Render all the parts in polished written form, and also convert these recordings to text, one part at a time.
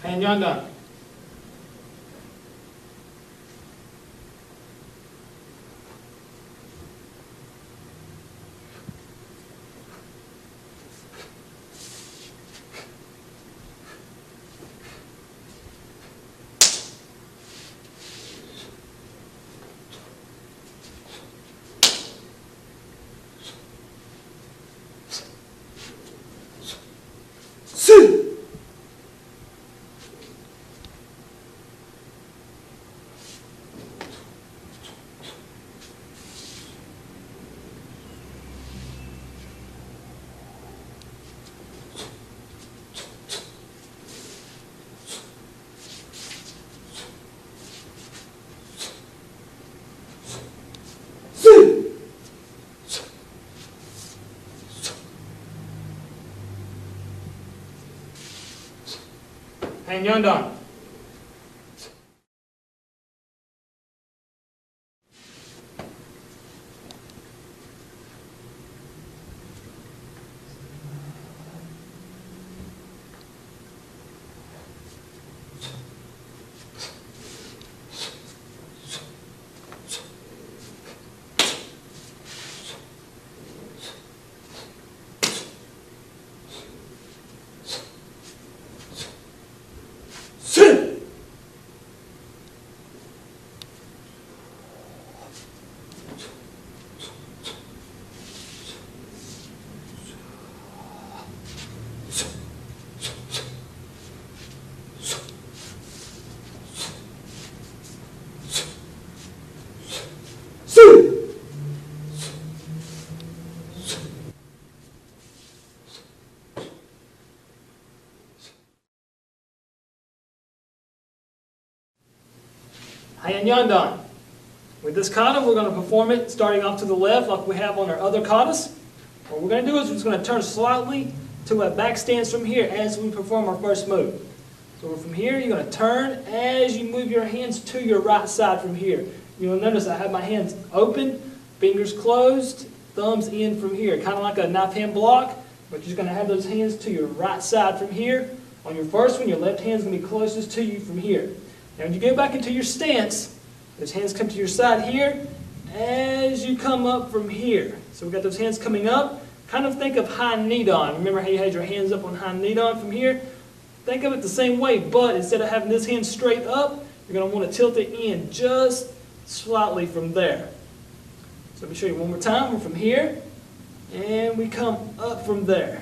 And Yandan. And Yandan. Heian Yandan. With this kata, we're going to perform it starting off to the left like we have on our other katas. What we're going to do is we're just going to turn slightly to a back stance from here as we perform our first move. So from here, you're going to turn as you move your hands to your right side from here. You'll notice I have my hands open, fingers closed, thumbs in from here, kind of like a knife hand block, but you're just going to have those hands to your right side from here. On your first one, your left hand's going to be closest to you from here. Now when you go back into your stance, those hands come to your side here as you come up from here. So we've got those hands coming up. Kind of think of Heian Nidan. Remember how you had your hands up on Heian Nidan from here? Think of it the same way, but instead of having this hand straight up, you're going to want to tilt it in just slightly from there. So let me show you one more time. We're from here, and we come up from there.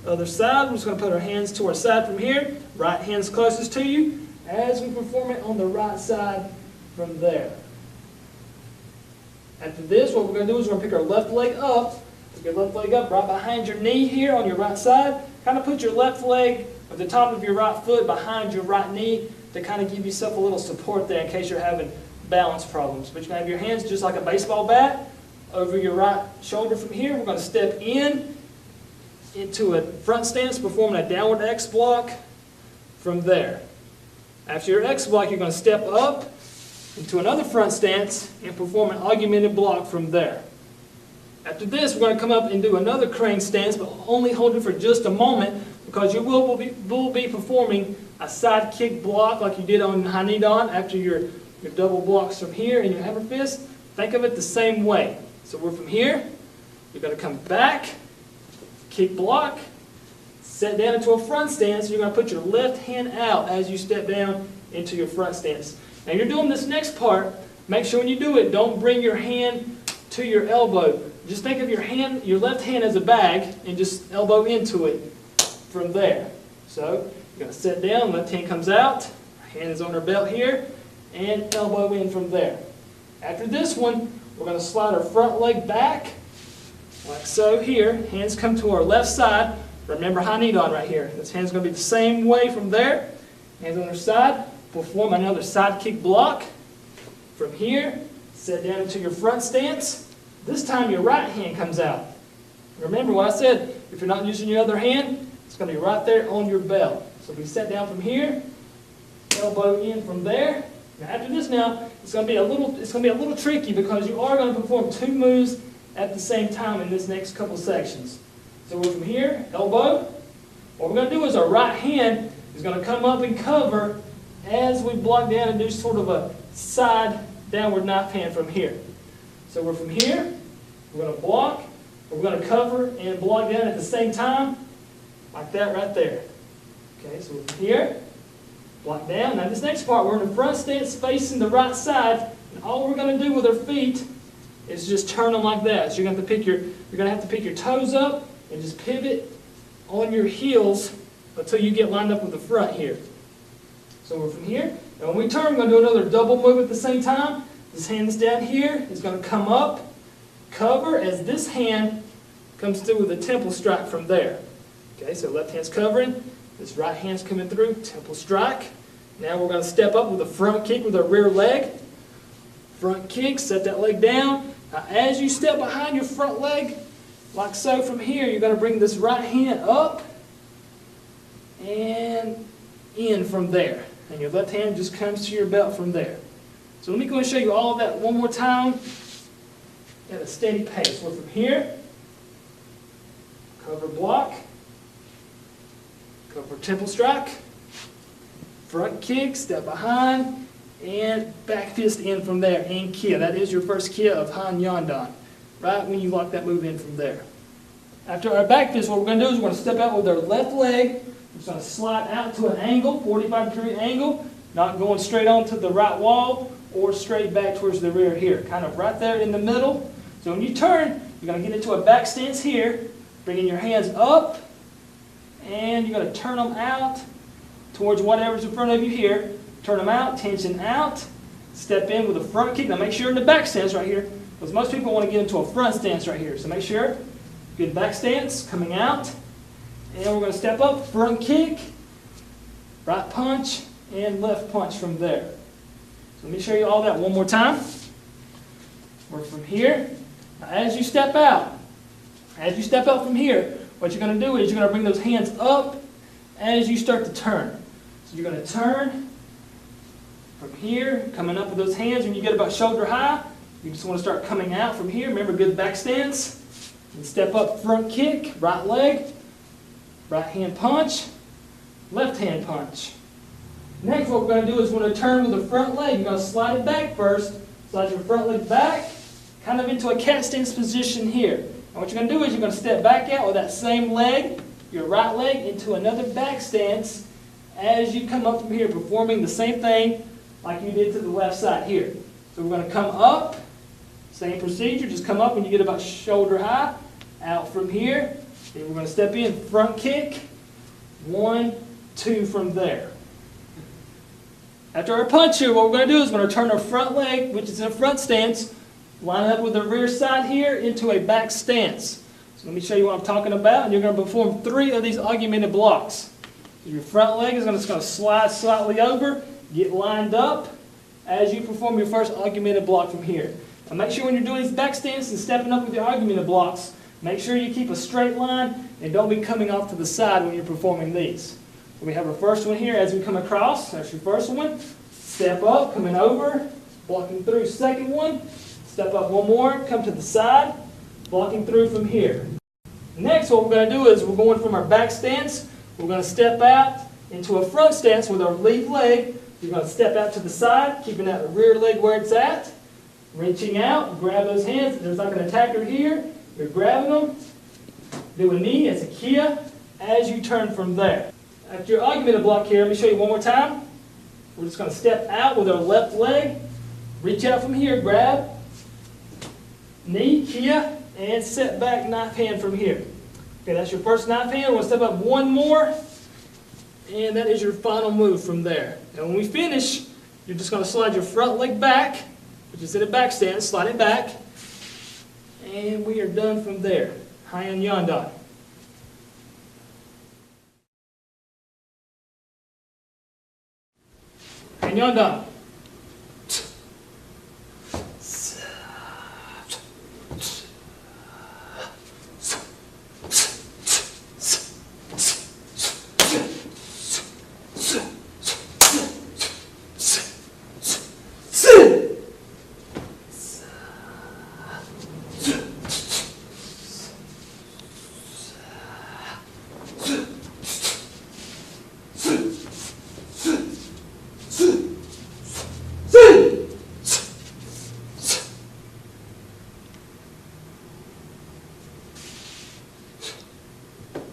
Other side, we're just going to put our hands to our side from here. Right hand's closest to you as we perform it on the right side from there. After this, what we're going to do is we're going to pick our left leg up. Pick your left leg up right behind your knee here on your right side. Kind of put your left leg at the top of your right foot behind your right knee to kind of give yourself a little support there in case you're having balance problems. But you're going to have your hands just like a baseball bat over your right shoulder from here. We're going to step into a front stance, performing a downward X block from there. After your X block, you're going to step up into another front stance and perform an augmented block from there. After this, we're going to come up and do another crane stance, but only hold it for just a moment because you will be performing a side kick block like you did on Heian Nidan after your double blocks from here in your hammer fist. Think of it the same way. So we're from here, you're going to come back, kick block, set down into a front stance. You're going to put your left hand out as you step down into your front stance. Now you're doing this next part. Make sure when you do it, don't bring your hand to your elbow. Just think of your left hand as a bag and just elbow into it from there. So you're going to sit down, left hand comes out, hand is on our belt here, and elbow in from there. After this one, we're going to slide our front leg back like so here. Hands come to our left side. Remember Heian Nidan right here. This hand's going to be the same way from there. Hands on our side. Perform another side kick block. From here, set down into your front stance. This time your right hand comes out. Remember what I said, if you're not using your other hand, it's going to be right there on your belt. So we set down from here, elbow in from there. Now after this it's going to be a little tricky because you are going to perform two moves at the same time in this next couple sections. So we're from here, elbow, What we're going to do is our right hand is going to come up and cover as we block down and do sort of a side downward knife hand from here. So we're from here, we're going to block, we're going to cover and block down at the same time, like that right there. Okay, so we're from here, block down. Now this next part, we're in the front stance facing the right side, and all we're going to do with our feet is just turn them like that. So you're going to have to pick your toes up and just pivot on your heels until you get lined up with the front here. So we're from here, and when we turn, we're going to do another double move at the same time. This hand's down here is going to come up, cover as this hand comes through with a temple strike from there. Okay, so left hand's covering, this right hand's coming through, temple strike. Now we're going to step up with a front kick with our rear leg. Front kick, set that leg down. Now as you step behind your front leg, like so from here, you're going to bring this right hand up and in from there. And your left hand just comes to your belt from there. So let me go and show you all of that one more time at a steady pace. We're from here, cover block, cover temple strike, front kick, step behind, and back fist in from there, and kia. That is your first kia of Heian Yandan, right when you lock that move in from there. After our back fist, what we're going to do is we're going to step out with our left leg. We're just going to slide out to an angle, 45-degree angle, not going straight on to the right wall or straight back towards the rear here, kind of right there in the middle. So when you turn, you're going to get into a back stance here, bringing your hands up, and you're going to turn them out towards whatever's in front of you here. Turn them out, tension out, step in with a front kick. Now make sure you're in the back stance right here, because most people want to get into a front stance right here. So make sure, good back stance, coming out, and we're going to step up, front kick, right punch, and left punch from there. So let me show you all that one more time. We're from here. Now as you step out from here, what you're going to do is you're going to bring those hands up as you start to turn. So you're going to turn from here, coming up with those hands. When you get about shoulder high, you just want to start coming out from here. Remember, good back stance. And step up, front kick, right leg, right hand punch, left hand punch. Next, what we're going to do is we're going to turn with the front leg. You're going to slide it back first. Slide your front leg back, kind of into a cat stance position here. And what you're going to do is you're going to step back out with that same leg, your right leg, into another back stance as you come up from here, performing the same thing like you did to the left side here. So we're going to come up, same procedure, just come up when you get about shoulder high, out from here. Then we're going to step in, front kick, 1, 2 from there. After our punch here, what we're going to do is we're going to turn our front leg, which is in a front stance, line up with the rear side here into a back stance. So let me show you what I'm talking about, and you're going to perform 3 of these augmented blocks. So your front leg is just going to slide slightly over, get lined up as you perform your first augmented block from here. Now make sure when you're doing these back stances and stepping up with your augmented blocks, make sure you keep a straight line and don't be coming off to the side when you're performing these. So we have our first one here as we come across. That's your first one. Step up, coming over, blocking through. Second one, step up one more, come to the side, blocking through from here. Next, what we're going to do is we're going from our back stance. We're going to step out into a front stance with our lead leg. You're going to step out to the side, keeping that rear leg where it's at. Reaching out, grab those hands. There's like an attacker here. You're grabbing them. Do a knee as a kia as you turn from there. After your augmented block here, let me show you one more time. We're just going to step out with our left leg. Reach out from here, grab. Knee, kia, and set back knife hand from here. Okay, that's your first knife hand. We'll step up one more. And that is your final move from there. And when we finish, you're just going to slide your front leg back, which is in a back stance, slide it back. And we are done from there. Heian Yandan. Heian Yandan.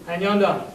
and Yandan.